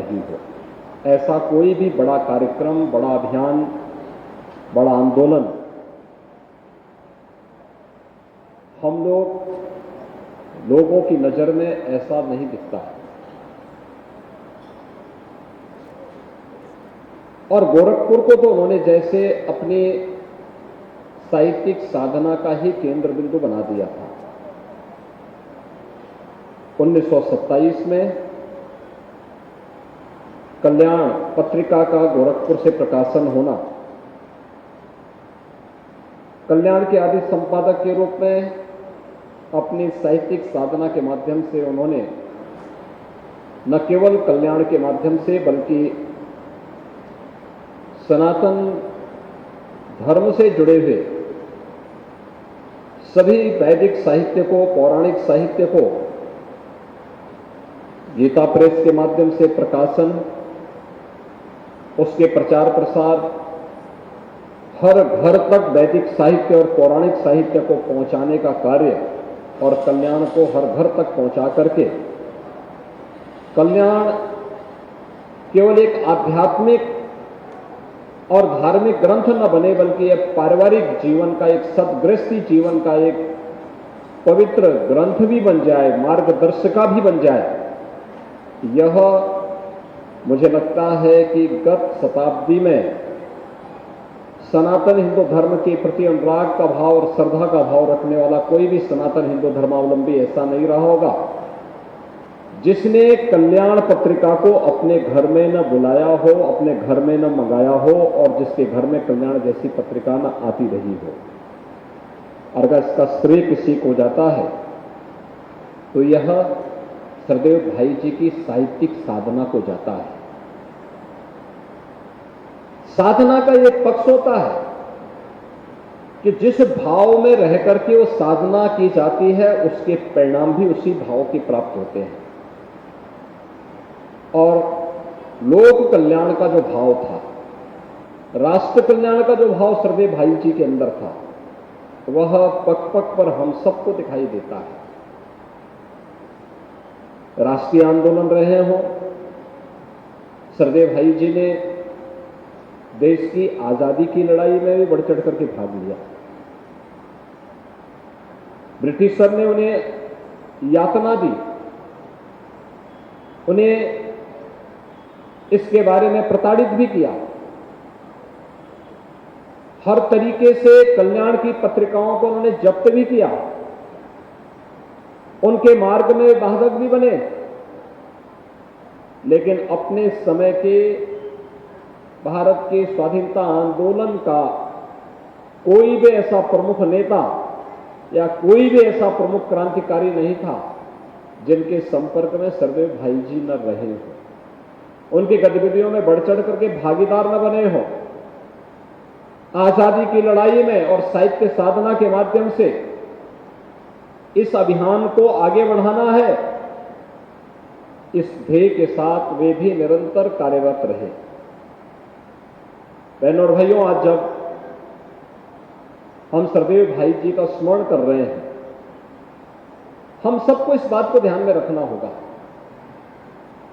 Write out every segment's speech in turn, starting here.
रही हो। ऐसा कोई भी बड़ा कार्यक्रम, बड़ा अभियान, बड़ा आंदोलन हम लोगों की नजर में ऐसा नहीं दिखता है। और गोरखपुर को तो उन्होंने जैसे अपनी साहित्यिक साधना का ही केंद्र बिंदु बना दिया था। 1927 में कल्याण पत्रिका का गोरखपुर से प्रकाशन होना, कल्याण के आदि संपादक के रूप में अपनी साहित्यिक साधना के माध्यम से उन्होंने न केवल कल्याण के माध्यम से बल्कि सनातन धर्म से जुड़े हुए सभी वैदिक साहित्य को, पौराणिक साहित्य को गीता प्रेस के माध्यम से प्रकाशन, उसके प्रचार प्रसार, हर घर तक वैदिक साहित्य और पौराणिक साहित्य को पहुंचाने का कार्य और कल्याण को हर घर तक पहुंचा करके कल्याण केवल एक आध्यात्मिक और धार्मिक ग्रंथ न बने बल्कि एक पारिवारिक जीवन का, एक सद्गृहस्थी जीवन का एक पवित्र ग्रंथ भी बन जाए, मार्गदर्शिका भी बन जाए। यह मुझे लगता है कि गत शताब्दी में सनातन हिंदू धर्म के प्रति अनुराग का भाव और श्रद्धा का भाव रखने वाला कोई भी सनातन हिंदू धर्मावलंबी ऐसा नहीं रहा होगा जिसने कल्याण पत्रिका को अपने घर में न बुलाया हो, अपने घर में न मंगाया हो और जिसके घर में कल्याण जैसी पत्रिका न आती रही हो। और अगर इसका श्रेय किसी को जाता है तो यह सरदेव भाई जी की साहित्यिक साधना को जाता है। साधना का एक पक्ष होता है कि जिस भाव में रह करके वो साधना की जाती है उसके परिणाम भी उसी भाव के प्राप्त होते हैं। और लोक कल्याण का जो भाव था, राष्ट्र कल्याण का जो भाव सरदेव भाई जी के अंदर था, वह पग पग पर हम सबको दिखाई देता है। राष्ट्रीय आंदोलन रहे हों, सरदेव भाई जी ने देश की आजादी की लड़ाई में भी बढ़ चढ़ करके भाग लिया। ब्रिटिशर ने उन्हें यातना दी, उन्हें इसके बारे में प्रताड़ित भी किया। हर तरीके से कल्याण की पत्रिकाओं को उन्होंने जब्त भी किया, उनके मार्ग में बाधक भी बने। लेकिन अपने समय के भारत के स्वाधीनता आंदोलन का कोई भी ऐसा प्रमुख नेता या कोई भी ऐसा प्रमुख क्रांतिकारी नहीं था जिनके संपर्क में सरदेव भाई जी न रहे हो, उनकी गतिविधियों में बढ़ चढ़ करके भागीदार न बने हो। आजादी की लड़ाई में और साहित्य साधना के माध्यम से इस अभियान को आगे बढ़ाना है, इस ध्येय के साथ वे भी निरंतर कार्यरत रहे। बहनों और भाइयों, आज जब हम सरदेव भाई जी का स्मरण कर रहे हैं, हम सबको इस बात को ध्यान में रखना होगा,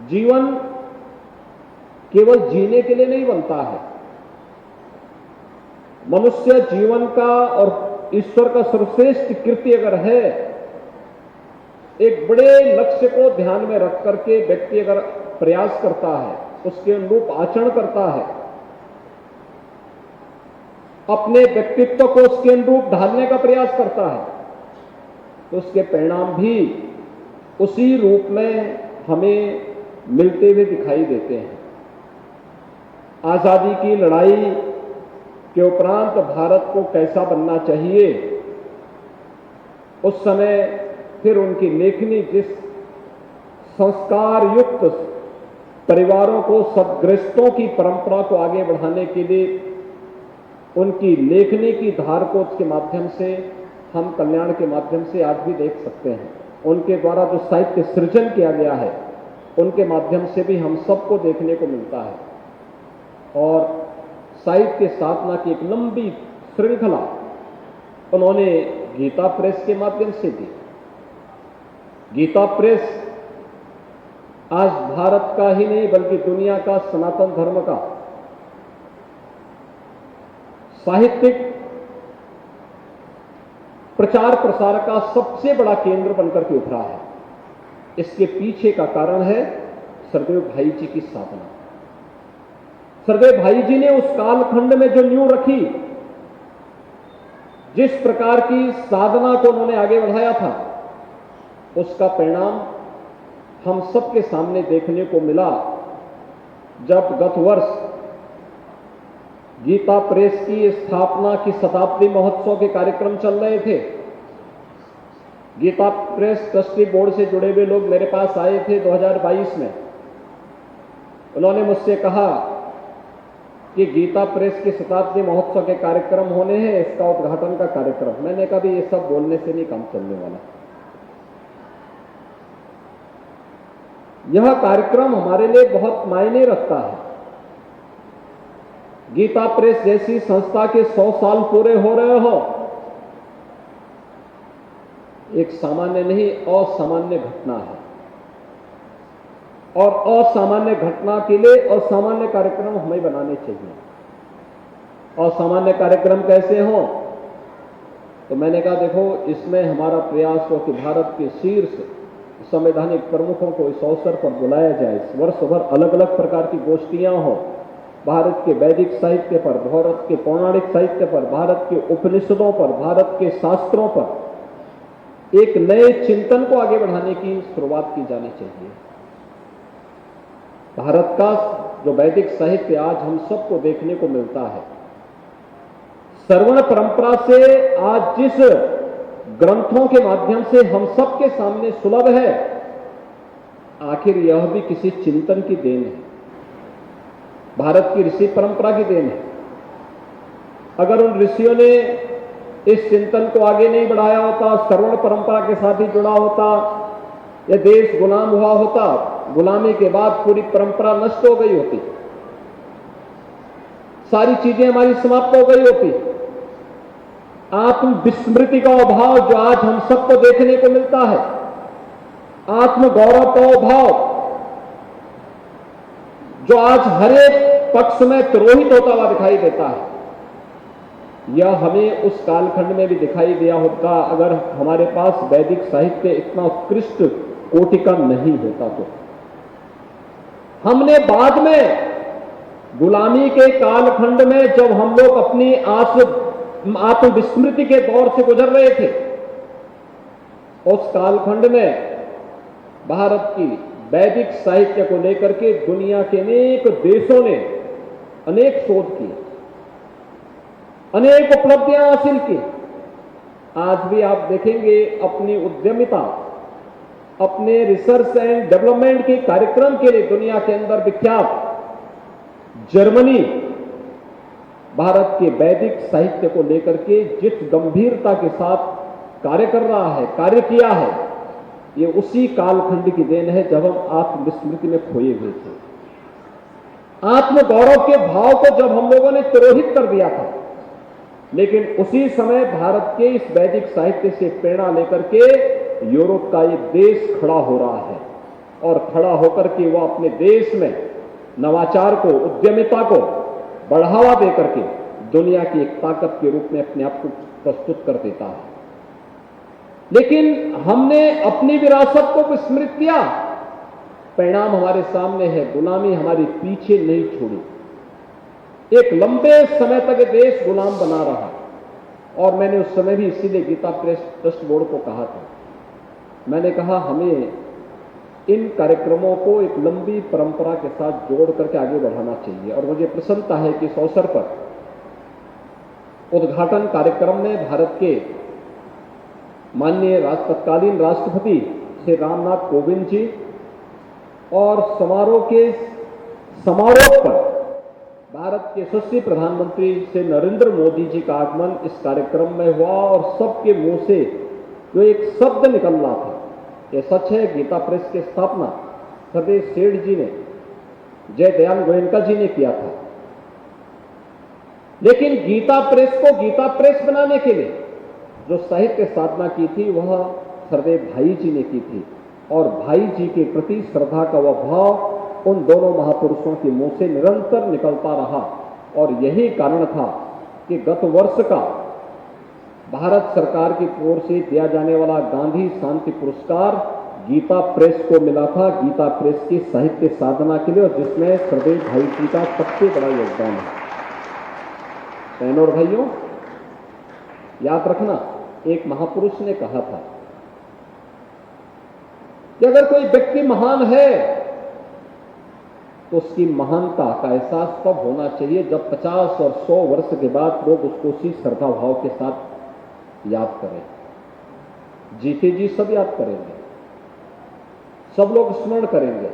जीवन केवल जीने के लिए नहीं बनता है। मनुष्य जीवन का और ईश्वर का सर्वश्रेष्ठ कृत्य अगर है, एक बड़े लक्ष्य को ध्यान में रख करके व्यक्ति अगर प्रयास करता है, उसके अनुरूप आचरण करता है, अपने व्यक्तित्व को उसके अनुरूप ढालने का प्रयास करता है, तो उसके परिणाम भी उसी रूप में हमें मिलते हुए दिखाई देते हैं। आजादी की लड़ाई के उपरांत भारत को कैसा बनना चाहिए, उस समय फिर उनकी लेखनी जिस संस्कार युक्त परिवारों को, सद्गृहस्थों की परंपरा को आगे बढ़ाने के लिए उनकी लेखनी की धार को उसके माध्यम से हम कल्याण के माध्यम से आज भी देख सकते हैं। उनके द्वारा जो साहित्य सृजन किया गया है, उनके माध्यम से भी हम सबको देखने को मिलता है। और साहित्य साधना की एक लंबी श्रृंखला उन्होंने गीता प्रेस के माध्यम से दी। गीता प्रेस आज भारत का ही नहीं बल्कि दुनिया का सनातन धर्म का साहित्यिक प्रचार प्रसार का सबसे बड़ा केंद्र बनकर के उभरा है। इसके पीछे का कारण है सरदेव भाई जी की साधना। सरदेव भाई जी ने उस कालखंड में जो नींव रखी, जिस प्रकार की साधना को उन्होंने आगे बढ़ाया था, उसका परिणाम हम सबके सामने देखने को मिला जब गत वर्ष गीता प्रेस की स्थापना की शताब्दी महोत्सव के कार्यक्रम चल रहे थे। गीता प्रेस ट्रस्टी बोर्ड से जुड़े हुए लोग मेरे पास आए थे 2022 में। उन्होंने मुझसे कहा कि गीता प्रेस की शताब्दी महोत्सव के कार्यक्रम होने हैं, इसका उद्घाटन का कार्यक्रम। मैंने कहा भी ये सब बोलने से नहीं काम चलने वाला। यह कार्यक्रम हमारे लिए बहुत मायने रखता है। गीता प्रेस जैसी संस्था के 100 साल पूरे हो रहे हो, एक सामान्य नहीं असामान्य घटना है। और असामान्य घटना के लिए असामान्य कार्यक्रम हमें बनाने चाहिए। असामान्य कार्यक्रम कैसे हो? तो मैंने कहा देखो, इसमें हमारा प्रयास हो कि भारत के शीर्ष संवैधानिक प्रमुखों को इस अवसर पर बुलाया जाए। इस वर्ष भर अलग अलग प्रकार की गोष्ठियां हो, भारत के वैदिक साहित्य पर, भारत के पौराणिक साहित्य पर, भारत के उपनिषदों पर, भारत के शास्त्रों पर एक नए चिंतन को आगे बढ़ाने की शुरुआत की जानी चाहिए। भारत का जो वैदिक साहित्य आज हम सबको देखने को मिलता है, श्रवण परंपरा से आज जिस ग्रंथों के माध्यम से हम सबके सामने सुलभ है, आखिर यह भी किसी चिंतन की देन है, भारत की ऋषि परंपरा की देन है। अगर उन ऋषियों ने इस चिंतन को आगे नहीं बढ़ाया होता, श्रवण परंपरा के साथ ही जुड़ा होता, यह देश गुलाम हुआ होता, गुलामी के बाद पूरी परंपरा नष्ट हो गई होती, सारी चीजें हमारी समाप्त हो गई होती। आत्म विस्मृति का अभाव जो आज हम सबको देखने को मिलता है, आत्म गौरव का अभाव जो आज हर एक पक्ष में तिरोहित होता हुआ दिखाई देता है, यह हमें उस कालखंड में भी दिखाई दिया होता अगर हमारे पास वैदिक साहित्य इतना उत्कृष्ट कोटि का नहीं होता। तो हमने बाद में गुलामी के कालखंड में जब हम लोग अपनी आत्मविस्मृति के दौर से गुजर रहे थे, उस कालखंड में भारत की वैदिक साहित्य को लेकर के दुनिया के अनेक देशों ने अनेक शोध किए, अनेक उपलब्धियां हासिल की। आज भी आप देखेंगे अपनी उद्यमिता, अपने रिसर्च एंड डेवलपमेंट के कार्यक्रम के लिए दुनिया के अंदर विख्यात जर्मनी भारत के वैदिक साहित्य को लेकर के जिस गंभीरता के साथ कार्य कर रहा है, कार्य किया है, ये उसी कालखंड की देन है जब हम आत्मविस्मृति में खोए हुए थे। आत्मगौरव के भाव को जब हम लोगों ने तिरोहित कर दिया था, लेकिन उसी समय भारत के इस वैदिक साहित्य से प्रेरणा लेकर के यूरोप का एक देश खड़ा हो रहा है और खड़ा होकर के वो अपने देश में नवाचार को, उद्यमिता को बढ़ावा देकर के दुनिया की एक ताकत के रूप में अपने आप को प्रस्तुत कर देता है। लेकिन हमने अपनी विरासत को विस्मृत किया, परिणाम हमारे सामने है। गुलामी हमारी पीछे नहीं छोड़ी। एक लंबे समय तक देश गुलाम बना रहा और मैंने उस समय भी इसीलिए गीता प्रेस ट्रस्ट बोर्ड को कहा था, मैंने कहा हमें इन कार्यक्रमों को एक लंबी परंपरा के साथ जोड़ करके आगे बढ़ाना चाहिए। और मुझे प्रसन्नता है कि इस अवसर पर उद्घाटन कार्यक्रम में भारत के माननीय तत्कालीन राष्ट्रपति श्री रामनाथ कोविंद जी और समारोह पर भारत के यशस्वी प्रधानमंत्री श्री नरेंद्र मोदी जी का आगमन इस कार्यक्रम में हुआ और सबके मुंह से जो एक शब्द निकल रहा था, यह सच है, गीता प्रेस की स्थापना सरदेव सेठ जी ने, जय दयाल गोयनका जी ने किया था। लेकिन गीता प्रेस को गीता प्रेस बनाने के लिए जो साहित्य साधना की थी वह सरदेव भाई जी ने की थी। और भाई जी के प्रति श्रद्धा का वह भाव उन दोनों महापुरुषों के मुंह से निरंतर निकलता रहा। और यही कारण था कि गत वर्ष का भारत सरकार की ओर से दिया जाने वाला गांधी शांति पुरस्कार गीता प्रेस को मिला था, गीता प्रेस की साहित्य साधना के लिए, और जिसमें सरदेव भाई जी का सबसे बड़ा योगदान है। बहनों और भाइयों, याद रखना, एक महापुरुष ने कहा था कि अगर कोई व्यक्ति महान है तो उसकी महानता का एहसास तब होना चाहिए जब 50 और 100 वर्ष के बाद लोग उसको उसी श्रद्धा भाव के साथ याद करें। जीते जी सब याद करेंगे, सब लोग स्मरण करेंगे।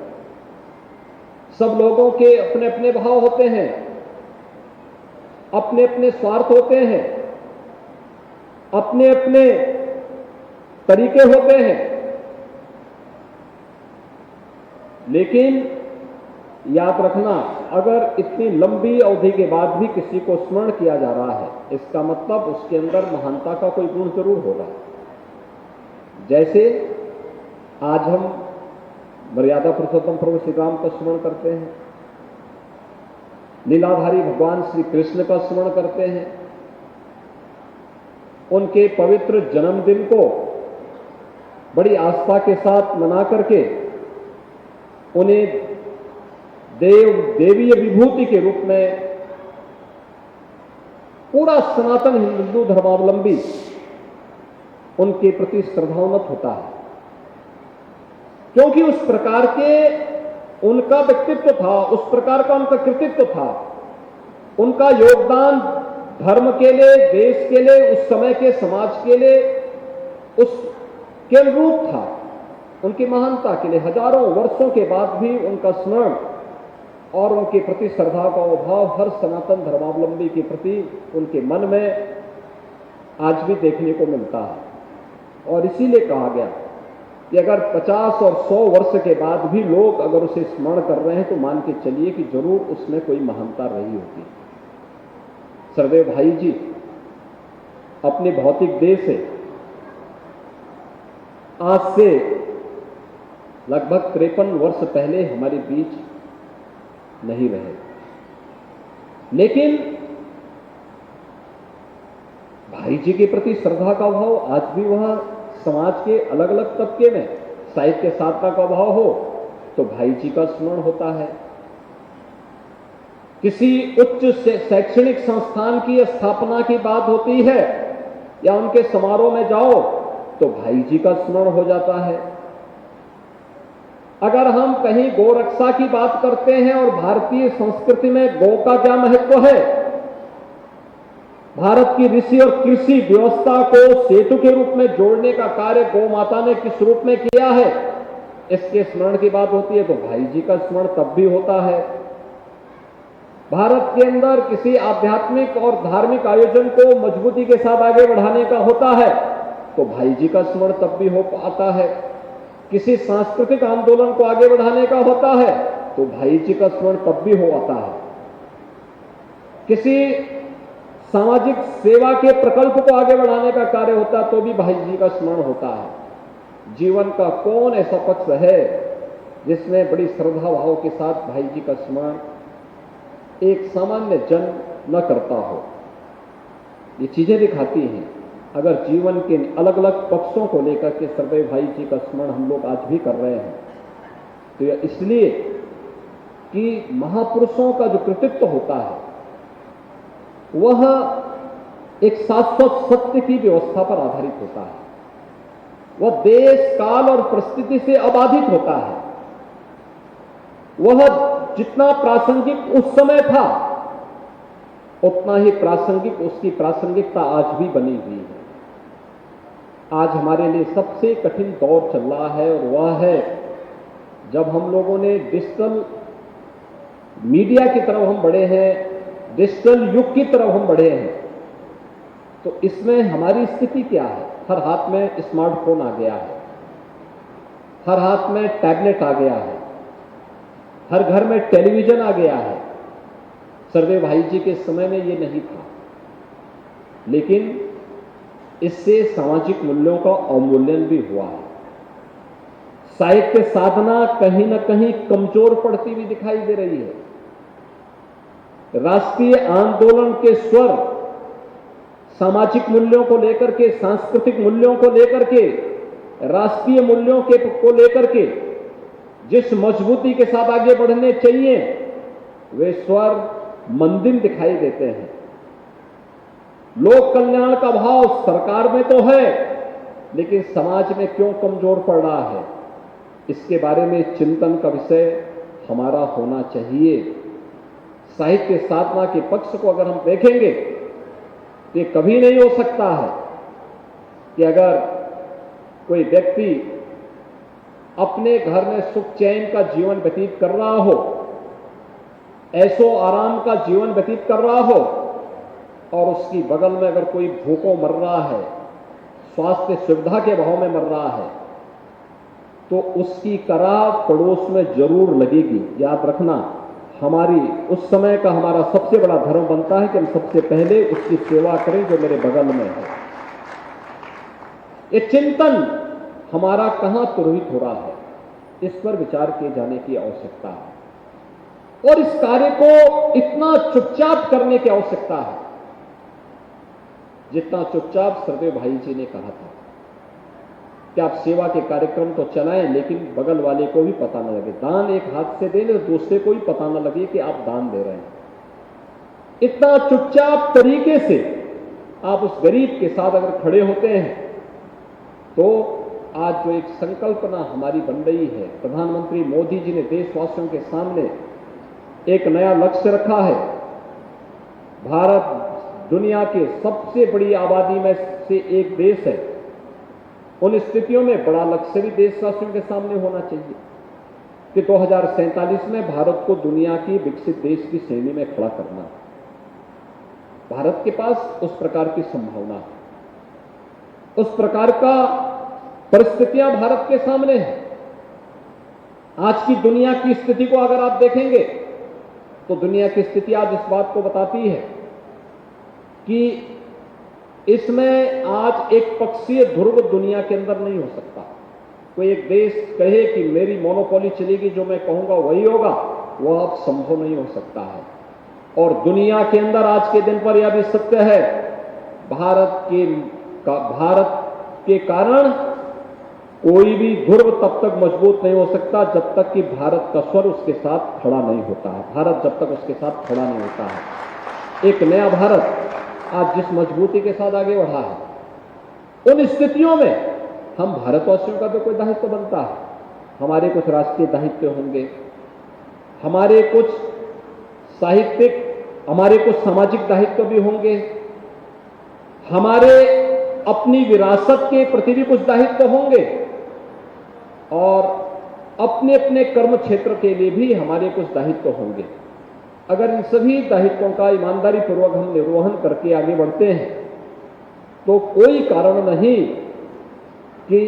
सब लोगों के अपने अपने भाव होते हैं, अपने अपने स्वार्थ होते हैं, अपने अपने तरीके होते हैं। लेकिन याद रखना, अगर इतनी लंबी अवधि के बाद भी किसी को स्मरण किया जा रहा है, इसका मतलब उसके अंदर महानता का कोई गुण जरूर होगा। जैसे आज हम मर्यादा पुरुषोत्तम प्रभु श्री राम का स्मरण करते हैं, लीलाधारी भगवान श्री कृष्ण का स्मरण करते हैं, उनके पवित्र जन्मदिन को बड़ी आस्था के साथ मना करके उन्हें देव देवीय विभूति के रूप में पूरा सनातन हिंदू धर्मावलंबी उनके प्रति श्रद्धान्वित होता है, क्योंकि उस प्रकार के उनका व्यक्तित्व था, उस प्रकार का उनका कृतित्व था, उनका योगदान धर्म के लिए, देश के लिए, उस समय के समाज के लिए उसके अनुरूप था। उनकी महानता के लिए हजारों वर्षों के बाद भी उनका स्मरण और उनके प्रति श्रद्धा का अभाव हर सनातन धर्मावलंबी के प्रति उनके मन में आज भी देखने को मिलता है। और इसीलिए कहा गया कि अगर 50 और 100 वर्ष के बाद भी लोग अगर उसे स्मरण कर रहे हैं तो मान के चलिए कि जरूर उसमें कोई महानता रही होगी। सरदेव भाई जी अपने भौतिक देह से आज से लगभग 53 वर्ष पहले हमारे बीच नहीं रहे, लेकिन भाई जी के प्रति श्रद्धा का भाव आज भी वह समाज के अलग अलग तबके में, साहित्य साधना का भाव हो तो भाई जी का स्मरण होता है। किसी उच्च शैक्षणिक संस्थान की स्थापना की बात होती है या उनके समारोह में जाओ तो भाई जी का स्मरण हो जाता है। अगर हम कहीं गौ रक्षा की बात करते हैं और भारतीय संस्कृति में गौ का क्या महत्व है, भारत की ऋषि और कृषि व्यवस्था को सेतु के रूप में जोड़ने का कार्य गौ माता ने किस रूप में किया है, इसके स्मरण की बात होती है तो भाई जी का स्मरण तब भी होता है। भारत के अंदर किसी आध्यात्मिक और धार्मिक आयोजन को मजबूती के साथ आगे बढ़ाने का होता है तो भाई जी का स्मरण तब भी हो पाता है। किसी सांस्कृतिक आंदोलन को आगे बढ़ाने का होता है तो भाई जी का स्मरण तब भी हो आता है। किसी सामाजिक सेवा के प्रकल्प को आगे बढ़ाने का कार्य होता है तो भी भाई जी का स्मरण होता है। जीवन का कौन ऐसा पक्ष है जिसमें बड़ी श्रद्धा भाव के साथ भाई जी का स्मरण एक सामान्य जन न करता हो। ये चीजें दिखाती हैं अगर जीवन के अलग अलग पक्षों को लेकर के सरदेव भाई जी का स्मरण हम लोग आज भी कर रहे हैं तो यह इसलिए कि महापुरुषों का जो कृतित्व होता है वह एक शाश्वत सत्य की व्यवस्था पर आधारित होता है। वह देश, काल और परिस्थिति से अबाधित होता है। वह जितना प्रासंगिक उस समय था उतना ही प्रासंगिक उसकी प्रासंगिकता आज भी बनी हुई है। आज हमारे लिए सबसे कठिन दौर चल रहा है और वह है जब हम लोगों ने डिजिटल मीडिया की तरफ हम बढ़े हैं, डिजिटल युग की तरफ हम बढ़े हैं। तो इसमें हमारी स्थिति क्या है? हर हाथ में स्मार्टफोन आ गया है, हर हाथ में टैबलेट आ गया है, हर घर में टेलीविजन आ गया है। सरदेव भाई जी के समय में ये नहीं था, लेकिन इससे सामाजिक मूल्यों का अवमूल्यन भी हुआ है। साहित्य साधना कहीं न कहीं कमजोर पड़ती हुई दिखाई दे रही है। राष्ट्रीय आंदोलन के स्वर सामाजिक मूल्यों को लेकर के, सांस्कृतिक मूल्यों को लेकर के, राष्ट्रीय मूल्यों को लेकर के जिस मजबूती के साथ आगे बढ़ने चाहिए, वे स्वर मंदिर दिखाई देते हैं। लोक कल्याण का भाव सरकार में तो है, लेकिन समाज में क्यों कमजोर पड़ रहा है, इसके बारे में चिंतन का विषय हमारा होना चाहिए। साहित्य साधना के पक्ष को अगर हम देखेंगे तो ये कभी नहीं हो सकता है कि अगर कोई व्यक्ति अपने घर में सुख चैन का जीवन व्यतीत कर रहा हो, ऐशो आराम का जीवन व्यतीत कर रहा हो, और उसकी बगल में अगर कोई भूखों मर रहा है, स्वास्थ्य सुविधा के अभाव में मर रहा है, तो उसकी कराह पड़ोस में जरूर लगेगी। याद रखना, हमारी उस समय का हमारा सबसे बड़ा धर्म बनता है कि हम सबसे पहले उसकी सेवा करें जो मेरे बगल में है। ये चिंतन हमारा कहां तुरहित हो रहा है, इस पर विचार किए जाने की आवश्यकता है। और इस कार्य को इतना चुपचाप करने की आवश्यकता है जितना चुपचाप सरदेव भाई जी ने कहा था कि आप सेवा के कार्यक्रम तो चलाएं, लेकिन बगल वाले को भी पता न लगे। दान एक हाथ से दें तो दूसरे को भी पता न लगे कि आप दान दे रहे हैं। इतना चुपचाप तरीके से आप उस गरीब के साथ अगर खड़े होते हैं, तो आज जो एक संकल्पना हमारी बन रही है, प्रधानमंत्री मोदी जी ने देशवासियों के सामने एक नया लक्ष्य रखा है। भारत दुनिया के सबसे बड़ी आबादी में से एक देश है। उन स्थितियों में बड़ा लक्ष्य भी देशवासियों के सामने होना चाहिए कि 2047 में भारत को दुनिया की विकसित देश की श्रेणी में खड़ा करना। भारत के पास उस प्रकार की संभावना है, उस प्रकार का परिस्थितियां भारत के सामने हैं। आज की दुनिया की स्थिति को अगर आप देखेंगे तो दुनिया की स्थिति आज इस बात को बताती है कि इसमें आज एक पक्षीय ध्रुव दुनिया के अंदर नहीं हो सकता। कोई एक देश कहे कि मेरी मोनोपोली चलेगी, जो मैं कहूंगा वही होगा, वह अब संभव नहीं हो सकता है। और दुनिया के अंदर आज के दिन पर यह भी सत्य है, भारत के कारण कोई भी ध्रुव तब तक मजबूत नहीं हो सकता जब तक कि भारत का स्वर उसके साथ खड़ा नहीं होता है। भारत जब तक उसके साथ खड़ा नहीं होता है। एक नया भारत आज जिस मजबूती के साथ आगे बढ़ा है, उन स्थितियों में हम भारतवासियों का भी कोई दायित्व बनता है। हमारे कुछ राष्ट्रीय दायित्व होंगे, हमारे कुछ साहित्यिक, हमारे कुछ सामाजिक दायित्व भी होंगे, हमारे अपनी विरासत के प्रति भी कुछ दायित्व होंगे, और अपने अपने कर्म क्षेत्र के लिए भी हमारे कुछ दायित्व होंगे। अगर इन सभी दायित्वों का ईमानदारी पूर्वक हम निर्वहन करके आगे बढ़ते हैं, तो कोई कारण नहीं कि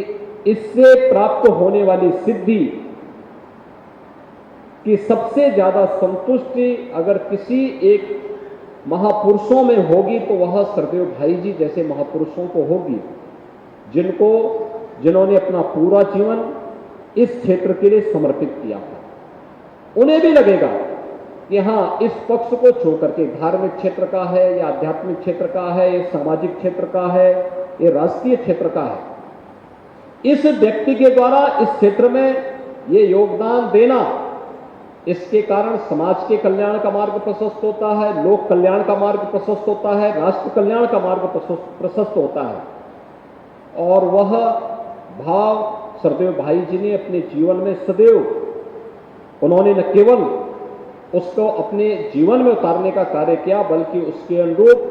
इससे प्राप्त होने वाली सिद्धि की सबसे ज्यादा संतुष्टि अगर किसी एक महापुरुषों में होगी तो वह सरदेव भाई जी जैसे महापुरुषों को होगी, जिन्होंने अपना पूरा जीवन इस क्षेत्र के लिए समर्पित किया था। उन्हें भी लगेगा कि हाँ, इस पक्ष को छोड़ करके, धार्मिक क्षेत्र का है या आध्यात्मिक क्षेत्र का है, ये सामाजिक क्षेत्र का है, ये राष्ट्रीय क्षेत्र का है, इस व्यक्ति के द्वारा इस क्षेत्र में ये योगदान देना, इसके कारण समाज के कल्याण का मार्ग प्रशस्त होता है, लोक कल्याण का मार्ग प्रशस्त होता है, राष्ट्र कल्याण का मार्ग प्रशस्त होता है। और वह भाव सरदेव भाई जी ने अपने जीवन में सदैव, उन्होंने न केवल उसको अपने जीवन में उतारने का कार्य किया, बल्कि उसके अनुरूप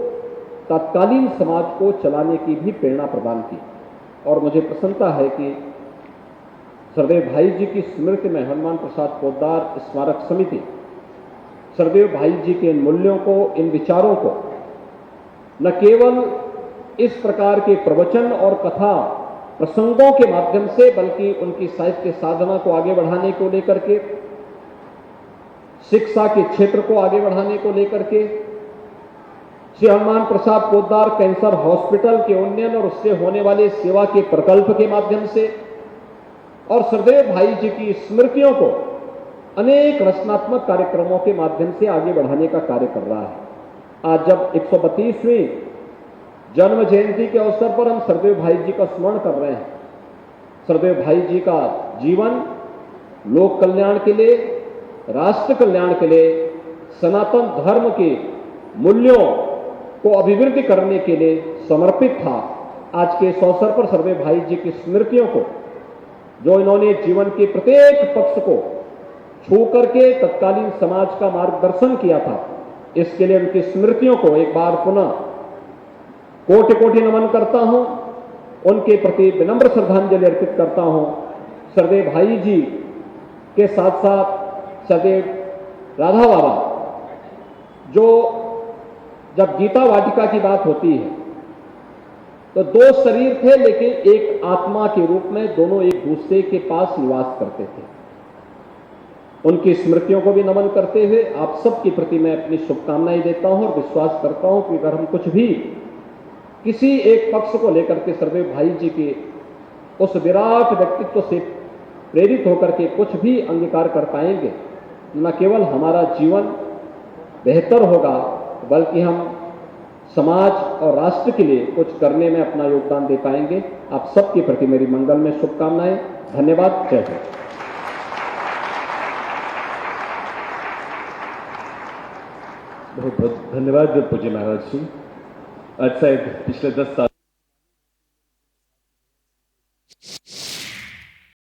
तत्कालीन समाज को चलाने की भी प्रेरणा प्रदान की। और मुझे प्रसन्नता है कि सरदेव भाई जी की स्मृति में हनुमान प्रसाद पोद्दार स्मारक समिति सरदेव भाई जी के इन मूल्यों को, इन विचारों को न केवल इस प्रकार के प्रवचन और कथा प्रसंगों के माध्यम से, बल्कि उनकी साहित्य साधना को आगे बढ़ाने को लेकर के, शिक्षा के क्षेत्र को आगे बढ़ाने को लेकर के, श्री हनुमान प्रसाद पोद्दार कैंसर हॉस्पिटल के उन्नयन और उससे होने वाले सेवा के प्रकल्प के माध्यम से, और सरदेव भाई जी की स्मृतियों को अनेक रचनात्मक कार्यक्रमों के माध्यम से आगे बढ़ाने का कार्य कर रहा है। आज जब 132वीं जन्म जयंती के अवसर पर हम सरदेव भाई जी का स्मरण कर रहे हैं, सरदेव भाई जी का जीवन लोक कल्याण के लिए, राष्ट्र कल्याण के लिए, सनातन धर्म के मूल्यों को अभिवृद्धि करने के लिए समर्पित था। आज के इस अवसर पर सरदेव भाई जी की स्मृतियों को, जो इन्होंने जीवन के प्रत्येक पक्ष को छू करके तत्कालीन समाज का मार्गदर्शन किया था, इसके लिए उनकी स्मृतियों को एक बार पुनः कोटि कोटि नमन करता हूं, उनके प्रति विनम्र श्रद्धांजलि अर्पित करता हूं। सरदेव भाई जी के साथ साथ सरदेव राधा बाबा, जो जब गीता वाटिका की बात होती है तो दो शरीर थे लेकिन एक आत्मा के रूप में दोनों एक दूसरे के पास निवास करते थे। उनकी स्मृतियों को भी नमन करते हुए आप सबके प्रति मैं अपनी शुभकामनाएं देता हूं और विश्वास करता हूं कि अगर हम कुछ भी किसी एक पक्ष को लेकर के सरदेव भाई जी के उस विराट व्यक्तित्व से प्रेरित होकर के कुछ भी अंगीकार कर पाएंगे, न केवल हमारा जीवन बेहतर होगा बल्कि हम समाज और राष्ट्र के लिए कुछ करने में अपना योगदान दे पाएंगे। आप सबके प्रति मेरी मंगल में शुभकामनाएं। धन्यवाद। जय हिंद। बहुत बहुत धन्यवाद पूज्य महाराज जी। आज शायद पिछले 10 साल